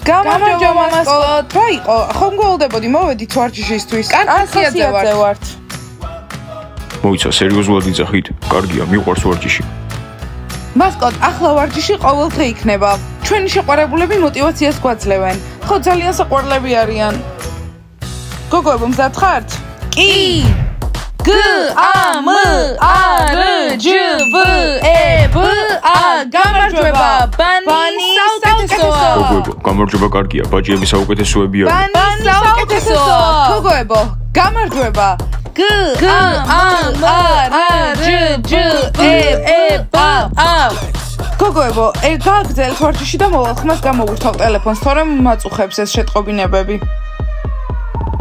გამარჯობა მასკოტ. რა იყო? ხომ გველოდებოდი მოვედით ვარჯიშისთვის? კაცი ვართ. მოიცა სერიოზულად იძახით. კარგია, მიყვარს ვარჯიში. მასკოტ, ახლა ვარჯიში ყოველდღე იქნება. ჩვენი შეყვარებულები мотивაციას გვაძლევენ. ხო, ძალიან საყვარლები არიან. გოგოებო, მზად ხართ? კი. G A M A R J V E B A გამარჯობა. ბანი საუკეთესოა. გოგოებო, გამარჯობა კარგია, ბაჯიები საუკეთესოები არიან. ბანი საუკეთესოა. გოგოებო, გამარჯობა. G A M A R J E B A გოგოებო, გააგრძელეთ ვარჯიში და მოვალ ხმას გამოურთავ ტელეფონს, თორემ მაწუხებს ეს შეტყობინებები.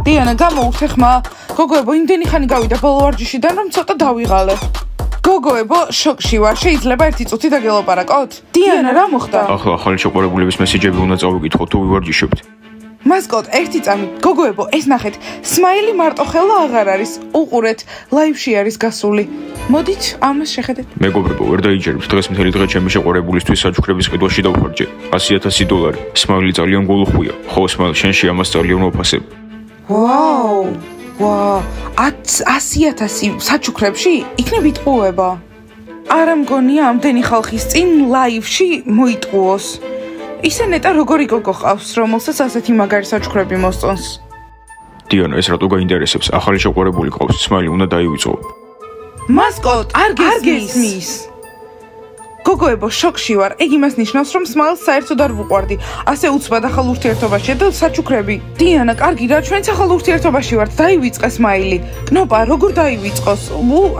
დიანა, გამოურთე ხმა. გოგოებო, იმდენი ხანი გავიდა ბოლო ვარჯიშიდან, რომ ცოტა დავიღალე. გოგოებო, შოკში ვარ, შეიძლება ერთი წუთი დაგელაპარაკოთ? დიანა, რა მოხდა? ახლა ახალი შეყვარებულების მესიჯები უნდა წავიკითხოთ, თუ ვივარჯიშებთ. მასკოტ, ერთი წამი. გოგოებო, ეს ნახეთ, სმაილი მარტო ხელა აღარ არის. უყურეთ, ლაივში არის გასული. მოდით, ამას შეხედეთ. მეგობრებო, ვერ დაიჯერებთ, დღეს მთელი დღე ჩემი შეყვარებულისთვის საჩუქრების ყიდვაში დავხარჯე. $100,000. სმაილი ძალიან გულუხვია. ხო, სმაილ, შენში ამას ძალიან ვაფასებ. ვაუ! ვა, 100,000 საჩუქრებში იქნებ იტყუება. არა მგონია ამდენი ხალხის წინ ლაივში მოიტყუოს. ისე ნეტა როგორი გოგო ყავს, რომელსაც ასეთი მაგარი საჩუქრები მოსწონს. დიანა, ეს რატო გაინტერესებს? ახალი შეყვარებული ყავს, სმაილი უნდა დაივიწყო. მასკოტ, არ გესმის. გოგოებო, შოკში ვარ. ეგ იმას ნიშნავს, რომ სმაილს საერთოდ არ ვუყვარდი. ასე უცბად ახალ ურთიერთობაში და საჩუქრები. დიანა, კარგი რა, ჩვენც ახალ ურთიერთობაში ვართ. დაივიწყე სმაილი. კნოპა, როგორ დაივიწყოს?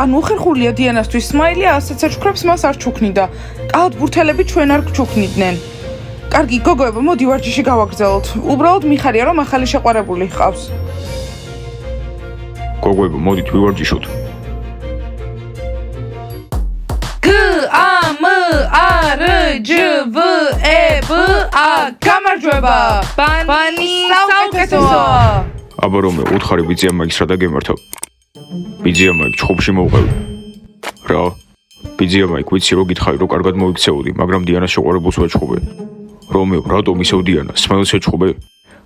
ანუ უხერხულია დიანასთვის. სმაილი ასეთ საჩუქრებს მას არ ჩუქნიდა. კალათბურთელები ჩვენ არ გჩუქნიდნენ. კარგი, გოგოებო, მოდი ვარჯიში გავაგრძელოთ. უბრალოდ მიხარია, რომ ახალი შეყვარებული ჰყავს. გოგოებო, მოდით ვივარჯიშოთ. R J V E B A გამარჯობა. ბანი საუკეთესოა. აბა რომე, უთხარი ბიძია მაიქს რა დაგემართავ. ბიძია მაიქ ჩხუბში მოვყევი. რა? ბიძია მაიქ, ვიცი რო გითხარი, რო კარგად მოიქცეოდი, მაგრამ დიანას შეყვარებულს ვაჩხუბე. რომეო, რატომ ისევ დიანა? სმაილს ეჩხუბე?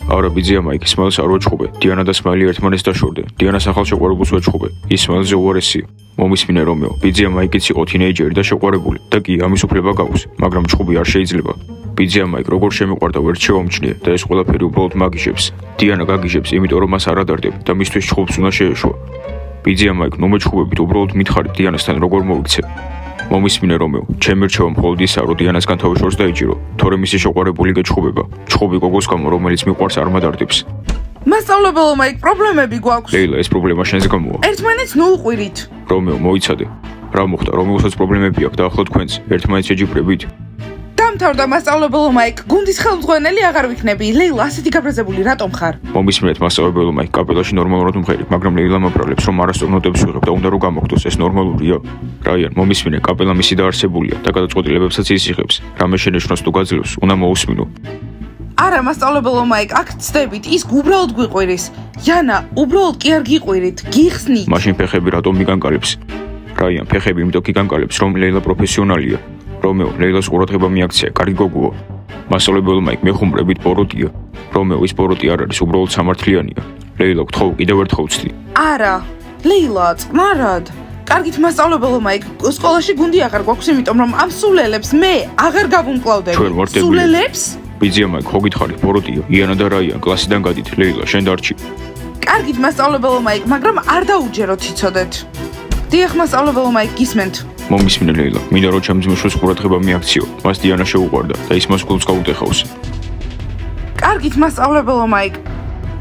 არა, ბიძია მაიქ, სმაილს არ ვაჩხუბე. დიანა და სმაილი ერთმანეთს დაშორდნენ. დიანას ახალ შეყვარებულს ვაჩხუბე. ის სმაილზე უარესია. მომისმინე რომეო, ბიძია მაიკიც იყო თინეიჯერი და შეყვარებული და კი ამის უფლება გაქვს, მაგრამ ჩხუბი არ შეიძლება. ბიძია მაიკ როგორ შემიყვარდა ვერ შევამჩნიე და ეს ყველაფერი უბრალოდ მაგიჟებს. დიანა გაგიჟებს, იმიტომ რომ მას არ ადარდებ და მისთვის ჩხუბს უნდა შეეშვა. ბიძია მაიკ, ნუ მეჩხუბებით, უბრალოდ მითხარით დიანასთან როგორ მოვიქცე. მომისმინე რომეო, ჩემი რჩევა მხოლოდ ისაა, რომ დიანასგან თავი შორს დაიჭირო, თორემ მისი შეყვარებული გეჩხუბება. ჩხუბი გოგოს გამო, რომელიც მიყვარს არ მადარდებს. მასწავლებელო მაიკ, პრობლემები გვაქვს. ლეილა, ეს პრობლემა შენს გამოა. ერთმანეთს ნუ უყვირით. რომეო, მოიცადე. რა მოხდა? რომეოსაც პრობლემები აქვს და ახლა თქვენს ერთმანეთს შეჯიბრებით? დამთავრდა მასწავლებელო მაიკ, გუნდის ხელმძღვანელი აღარ ვიქნები. ლეილა, ასეთი გაბრაზებული რატომ ხარ? მომისმინეთ მასწავლებელო მაიკ, კაპელაში ნორმალურად მღერი, მაგრამ ლეილა მაბრალებს, რომ არასწორ ნოტებს ვიღებ და უნდა რომ გამოგდოს, ეს ნორმალურია? რაიან, მომისმინე, კაპელა მისი დაარსებულია და გადაწყვეტილებებსაც ის იღებს. რამე შენიშნოს თუ გაძლევს, უნდა მოусმინო. არა, მასწავლებელო მაიკ, აქ ცდებით, ის უბრალოდ გვიყვირის.იანა, უბრალოდ კი არ გიყვირით, გიხსნით. მაშინ ფეხები რატომ მიგანკალებს? რაიან, ფეხები იმიტომ გიგანკალებს, რომ ლეილა პროფესიონალია. რომეო, ლეილას ყურადღება მიაქცია, კარგი გოგოა. მასწავლებელო მაიკ, მეხუმრებით ბოროტია. რომეო, ის ბოროტი არ არის, უბრალოდ სამართლიანია. ლეილა, გთხოვ, კიდევ ერთხელ ვცდი. არა, ლეილა, წყნარად. კარგით, მასწავლებელო მაიკ, სკოლაში გუნდი აღარ გვაქვს, იმიტომ რომ ამ სულელებს მე აღარ გავუმკლავდები. ჩვენ ვარდები. სულელებს? ბიძია მაიკ, ხო გითხარით, ბოროტია. იანა და რაიან კლასიდან გადით, ლეილა, შენ დარჩი. კარგით, მასწავლებელო მაიკ, მაგრამ არ დაუჯეროთ იცოდეთ. დიახ, მასწავლებელო მაიკ, გისმენთ. მომისმინე ლეილა, მინდა რომ ჩემს ძმისს ყურადღება მიაქციო. მას დიანა შეუყვარდა და ის მას გულს გაუტეხავს. კარგით, მასწავლებელო მაიკ.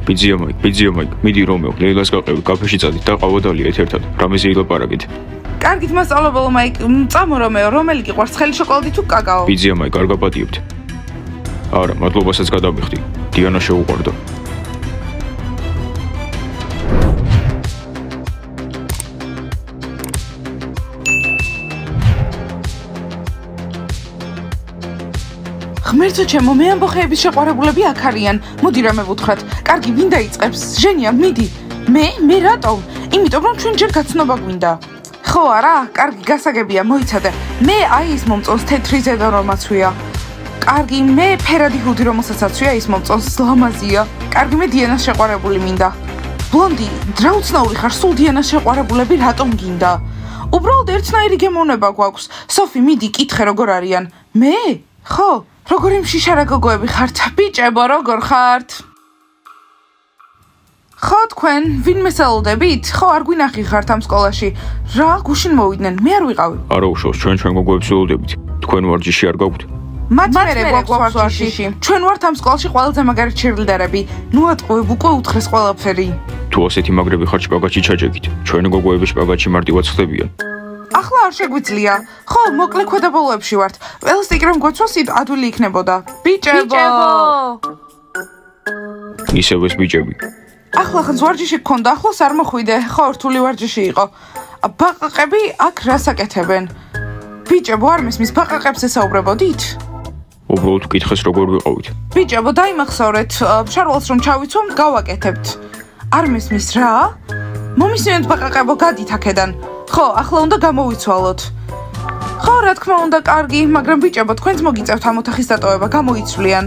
ბიძია მაიკ, მიდი რომეო, ლეილას გაყევი, კაფეში წადით და ყავა დალიეთ ერთად. რამეზე ილაპარაკეთ. კარგით, მასწავლებელო მაიკ, წამო რომეო, რომელი გიყვარს, ხელი შოკოლადი თუ კაკაო? ბიძია მაიკ, არ გაპატიებთ. არა, მადლობასაც გადავიხდი. დიანა შეუყვარდა. ღმერთო ჩემო, მე ამბოხეების შეყვარებულები აქ არიან. მოდი რამე ვუთხრათ. კარგი, ვინ დაიწყებს? ჟენია, მიდი. მე რატომ? იმიტომ რომ ჩვენ ჯერ გაცნობა გვინდა. ხო არა? კარგი, გასაგებია, მოიცადე. მე აი ის მომწონს თეთრი ზედა რომაცვია. კარგი, მე ფერადი ჰუდი, რომელსაც აცვია ის მომწონს, ლამაზია. კარგი, მე დიანას შეყვარებული მინდა. ბლონდი, რა უცნაური ხარ, სულ დიანას შეყვარებულები რატომ გინდა? უბრალოდ ერთნაირი გემოვნება გვაქვს. სოფი, მიდი, კითხე როგორ არიან. მე? ხო, როგორი მშიშარა გოგოები ხართ? ბიჭებო, როგორ ხართ? ხო, თქვენ, ვინმე სალოდებით? ხო, არ გვინახი ხართ ამ სკოლაში. რა, გუშინ მოვიდნენ, მე არ ვიყავი. არა უშავს, ჩვენ გოგოებს ველოდებით. თქვენ ვარჯიში არ გაგვთ? მათ მერე გვაქვს ვარჯიში. ჩვენ ვართ ამ სკოლაში ყველაზე მაგარი ჩერლდერები. ნუ ატყუებ, უკვე უთხრეს ყველაფერი. თუ ასეთი მაგრები ხარ შპაგატში ჩაჯეგით. ჩვენი გოგოები შპაგატში მარტივად ხდებიან. ახლა არ შეგვიძლია. ხო, მოკლე ქვედაბოლოებში ვართ. ელასტიკი რომ გვეცვას, ადვილი იქნებოდა. ბიჭებო! ისევ ეს ბიჭები. ახლა ხანს ვარჯიში გქონდა, ახლოს არ მოხვიდე. ხო, რთული ვარჯიში იყო. ბაყაყები აქ რას აკეთებენ? ბიჭებო, არ მესმის ბაყაყებს ესაუბრებოდით? უბრალოდ ვკითხეს როგორ ვიყავით. ბიჭებო, დაიმახსოვრეთ, შარვალს რომ ჩავიცვამთ, გავაკეთებთ. არ მესმის რა? მომისმენთ ბაყაყებო, გადით აქედან. ხო, ახლა უნდა გამოვიცვალოთ. ხო, რა თქმა უნდა, კარგი, მაგრამ ბიჭებო, თქვენც მოგიწევთ ამ ოთახის დატოვება, გამოიცვლიან.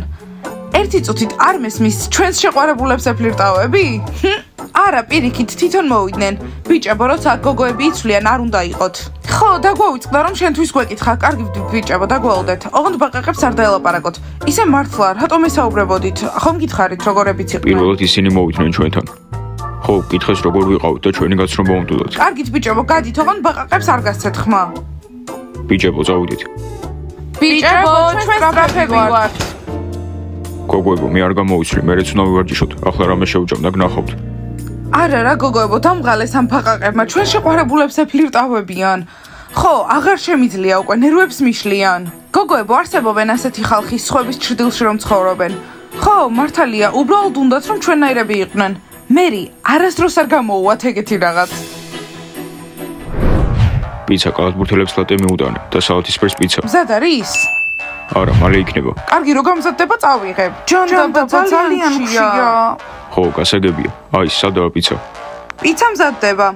ერთი წუთით არ მესმის, ჩვენს შეყვარებულებს ეფლირტავები? არა, პირიქით, თვითონ მოვიდნენ. ბიჭებო, როცა გოგოები იცვლიან, არ უნდა იყოთ. ხო, დაგვავიწყდა, რომ შენთვის გვეკითხა. კარგი, ბიჭებო, დაგვალოდეთ. ოღონდ ბაყაყებს არ დაელაპარაკოთ. ისე მართლა, რატომ ესაუბრებოდით? ხომ გითხარით, როგორებიც იყვნენ? პირველად ისინი მოვიდნენ ჩვენთან. ხო, კითხეს როგორ ვიყავით და ჩვენი გაცნობა უნდათ. კარგით, ბიჭებო, გადით, ოღონდ ბაყაყებს არ გასცეთ ხმა. ბიჭებო, წავიდეთ. ბიჭებო, ჩვენ სტრაფები ვართ. გოგოებო, მე არ გამოვიცვლი, მერეც უნდა ვივარჯიშოთ. ახლა რამე შევჭამ და გნახავთ. არა რა გოგოებო, დამღალეს ამ ბაყაყებმა, ჩვენ შეყვარებულებს ეფლირტავებიან. ხო, აღარ შემიძლია უკვე, ნერვებს მიშლიან. გოგოებო, არსებობენ ასეთი ხალხი სხვების ჩრდილში რომ ცხოვრობენ. ხო, მართალია, უბრალოდ უნდათ რომ ჩვენნაირები იყვნენ. მერი, არასდროს არ გამოუვათ ეგეთი რაღაც. პიცა კალათბურთელებს ლატე მიუტანე და სალათისფერს პიცა. მზად არის? არა, მალე იქნება. კარგი, რო გამზადდება, წავიღებ. ჯანდაბა ძალიან ხშია. ხო, გასაგებია. აი, სადაა პიცა? პიცა მზადდება.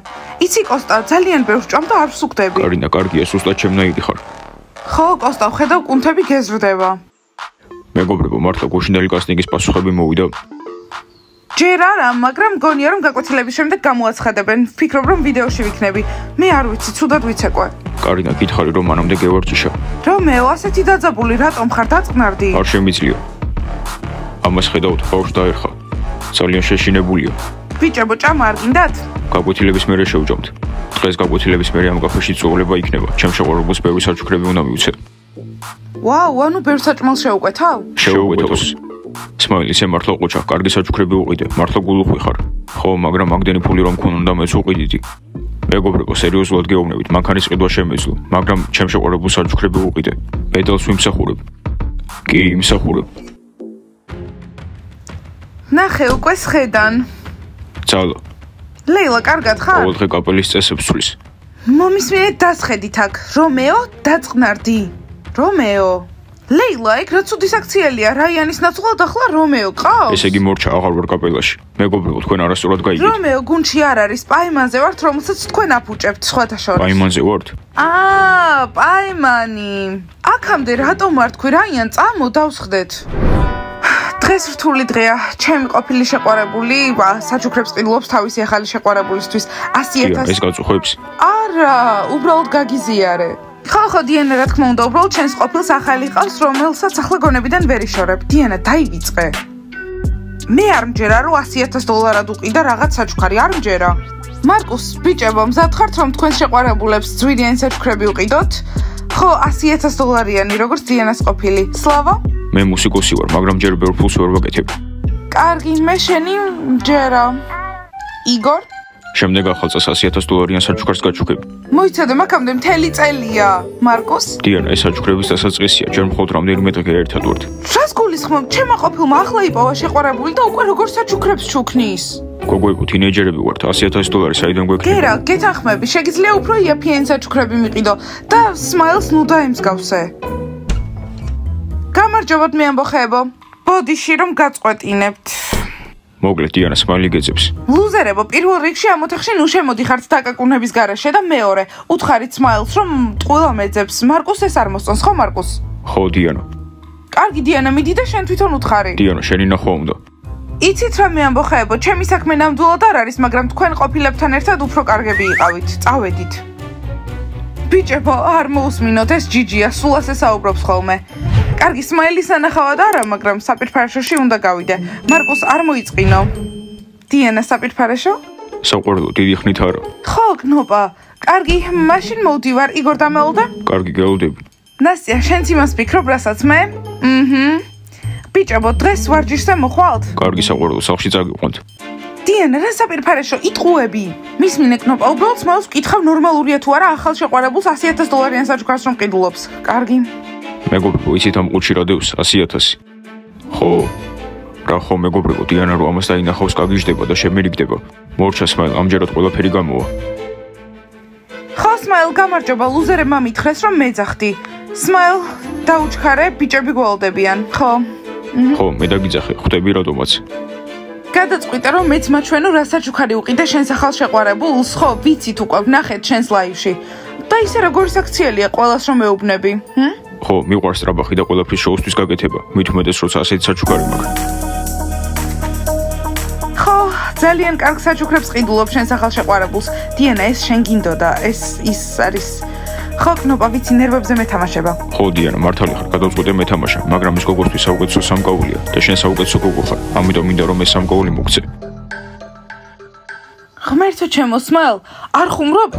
იცი კოსტა, ძალიან ბევრს ჭამ და არ ვსუქდები. კარინა, კარგია, სუსტად შემნაირი ხარ. ხო, კოსტა, ხედავ, კუნთები გეზრდება. მეგობრებო, მართლა გუშინდელი კასტინგის პასუხები მოვიდა. ჯერ არა, მაგრამ მგონია რომ გაკვეთილების შემდეგ გამოაცხადებენ. ვფიქრობ რომ ვიდეოში ვიქნები. მე არ ვიცი, ცუდად ვიცეკვე. კარინა, გითხარი რომ მანამდე გევარჯიშა. რომეო, ასეთი დაძაბული, რატომ ხარ დაწყნარდი? არ შემიძლია. ამას ხედავთ, ბავშვს დაერხა. ძალიან შეშინებულია. ბიჭებო, ჭამა არ გინდათ? გაკვეთილების მერე შევჭამთ. დღეს გაკვეთილების მერე ამ კაფეში წვეულება იქნება. ჩემ შეყვარებულს ბევრი საჩუქრები უნდა მივცე. ვაუ, ანუ ბევრ საჭმელს შეუკვეთავ? შეუკვეთავს. სმაილი, ისე მართლა ყოჩა, კარგი საჩუქრები უყიდე, მართლა გულუხვი ხარ. ხო, მაგრამ მაგდენი ფული რომ მქონოდა მეც უყიდიდი. მეგობრებო, სერიოზულად გეუბნებით, მანქანის ყიდვა შემეძლო, მაგრამ ჩემ შეყვარებულ საჩუქრები უყიდე. პედალს ვიმსახურებ. კი, იმსახურებ. ნახე, უკვე სხედან. ძალა. ლეილა, კარგად ხარ? ყოველდღე კაპელის წესებს ვცვლის. მომისმენთ დასხედით აქ. რომეო, დაწყნარდი. რომეო. ლეილა, ეგ რა ცუდი საქციელია, რაიანის ნაცვლად ახლა რომეო ყავს? ესე იგი მორჩა აღარ ვარ კაპელაში. მეგობრებო, თქვენ არასწორად გაიგეთ. რომეო გუნდში არ არის, პაიმანზე ვართ, რომელსაც თქვენ აფუჭებთ, სხვათა შორის. პაიმანზე ვართ? პაიმანი. აქამდე რატომ არ თქვი, რაიან, წამო დავსხდეთ. დღეს რთული დღეა, ჩემი ყოფილი შეყვარებული, საჩუქრებს ყიდულობს თავისი ახალი შეყვარებულისთვის 100,000. ეს გაწუხებს? არა, უბრალოდ გაგიზიარე. ხო, დიანა, რა თქმა უნდა, უბრალოდ ჩვენს ყოფილს ახალი ყავს, რომელსაც ახლა გონებიდან ვერ იშორებ. დიანა, დაივიწყე. მე არ მჯერა, რომ $100,000 უყიდა რაღაც საჩუქარი, არ მჯერა. მარკუს, ბიჭებო, მზად ხართ, რომ თქვენს შეყვარებულებს ძვირიანი საჩუქრები უყიდოთ? ხო, $100,000-იანი, როგორც დიანას ყოფილი. სლავა? მე მუსიკოსი ვარ, მაგრამ ჯერ ბევრ ფულს ვერ ვაკეთებ. კარგი, მე შენი მჯერა. იგორ? შემდეგ ახალ წელს $100,000-იან საჩუქარს გაჩუქებ. მოიცადე, მაგამდე მთელი წელია. მარკუს? დიანა, ეს საჩუქრების დასაწყისია, ჯერ მხოლოდ რამდენიმე დღე ერთად ვართ. რას გულისხმობ? ჩემმა ყოფილმა ახლა იპოვა შეყვარებული და უკვე როგორ საჩუქრებს ჩუქნის? გოგოებო, თინეიჯერები ვართ, $100,000 საიდან გვექნება? გერა, გეთანხმები, შეგიძლია უფრო იაფიანი საჩუქრები მიყიდო და სმაილს ნუ დაემსგავსე. გამარჯობათ, მე ამბოხეებო. ბოდიში რომ გაწყვეტინებთ. მოგლეთ, დიანა, სმაილი გეძებს. ლუზერებო, პირველ რიგში ამ ოთახში ნუ შემოდიხართ დაკაკუნების გარეშე და მეორე, უთხარით სმაილს, რომ ტყუილა მეძებს. მარკუს ეს არ მოსწონს, ხო, მარკუს? ხო, დიანა. კარგი დიანა, მიდი და შენ თვითონ უთხარი. დიანა, შენი ნახვა უნდა. იცით რა მე ამბოხეებო, ჩემი საქმე ნამდვილად არ არის, მაგრამ თქვენ ყოფილებთან ერთად უფრო კარგები იყავით. წავედით. ბიჭებო, არ მოусმინოთ, ეს ჯიჯია, სულ ასე საუბრობს ხოლმე. კარგი, სმაილის ანახავად არა, მაგრამ საპირფარეშოში უნდა გავიდე. მარკუს არ მოიწყინო. დიანა, საპირფარეშო? საყვარელო, დიდი ხნით არა. ხო, გნობა. კარგი, მაშინ მოვდივარ, იგორ დამეულდა? კარგი, გელოდები. ნასტია, შენც იმას ფიქრობ, რასაც მე? ბიჭებო, დღეს ვარჯიშზე მოხვალთ? კარგი, საყვარელო, სახლში წაგიყვანთ. დიანა, რა საპირფარეშო, იტყუები. მისმინე კნოპა, უბრალოდ სმაილს ვკითხავ ნორმალურია თუ არა ახალ შეყვარებულს $100,000 საჩუქარს რომ ყიდულობს. კარგი. მეგობრებო, იცით ამ ყუთში რა დევს? 100,000. ხო. რა ხო, მეგობრებო, დიანა რო ამას დაინახავს, გაგიჟდება და შემერიგდება. მორჩა სმაილ, ამჯერად ყველაფერი გამოვა. ხო, სმაილ, გამარჯობა, ლუზერებმა მითხრეს, რომ მეძახდი. სმაილ, დაუჩქარე, ბიჭები გველდებიან. ხო. ხო, მე დაგიძახე, ხვდები რატომაც. გადაწყვიტე, რომ მეც მაჩვენო, რა საჩუქარი უყიდე შენს ახალ შეყვარებულს, ხო, ვიცით უკვე, ვნახეთ შენს ლაივში. და ისე როგორი საქციელია ყველას რომ მეუბნები, ხო, მიყვარს ტრაბახი და ყველაფრის შოუსთვის გაკეთება. მით უმეტეს, როცა ასეთი საჩუქარი მაქვს. ხო, ძალიან კარგ საჩუქრებს ყიდულობ შენს ახალ შეყვარებულს. დიანა, ეს შენ გინდოდა, ეს არის ხო, კნოპა, ვიცი, ნერვებზე მეთამაშება. ხო, დიანა, მართალი ხარ, გადავწყვიტე მეთამაშა, მაგრამ ის გოგოსთვის საუკეთესო სამკაულია და შენ საუკეთესო გოგო ხარ. ამიტომ მინდა რომ ეს სამკაული მოგცე. ღმერთო ჩემო, სმაილ, არ ხუმრობ?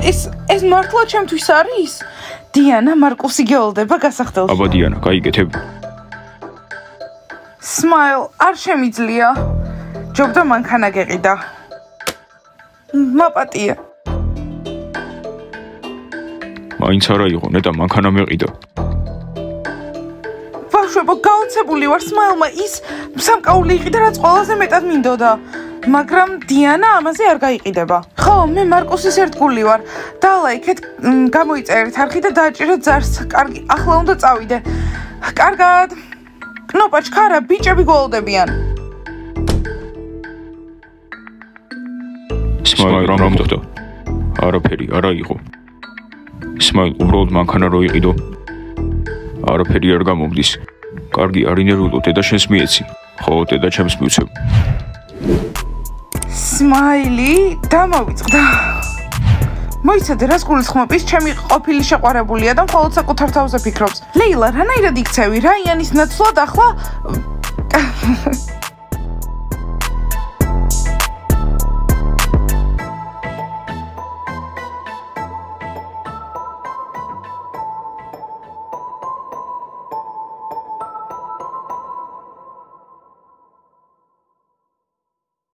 ეს მართლა ჩემთვის არის? დიანა, მარკუსი გეოლდება გასახდელში. აბა დიანა, გაიგეთებ. სმაილ, არ შემიძლია. ჯობდა მანქანა გეყიდა. მაპატია. მაინც არა იყო, ნეტა მანქანა მეყიდა. ბავშვებო, გაოცებული ვარ, სმაილმა ის სამკაული იყიდა, რაც ყველაზე მეტად მინდოდა. მაგრამ დიანა ამაზე არ გაიყიდება. ხო, მე მარკუსის ერთგული ვარ. დალაიქეთ, გამოიწერეთ არხი და დააჭირეთ ზარს. კარგი, ახლა უნდა წავიდე. კარგად. კნოპა, ჩქარა, ბიჭები გველდებიან. სმაილ, რა მომხდა? არაფერი, არა იყო. სმაილ, უბრალოდ მანქანა რო იყიდო. არაფერი არ გამომდის. კარგი, არ ინერვილო, დედა შენს მიეცი. ხო, დედა ჩემს მივცემ. სმაილი, დამოვიწყდა. მოიცადე, რას გულისხმობ, ის ჩემი ყოფილი შეყვარებულია და მხოლოდ საკუთარ თავზე ფიქრობს. ლეილა, რანაირად იქცევი? რაიანის ნაცვლად ახლა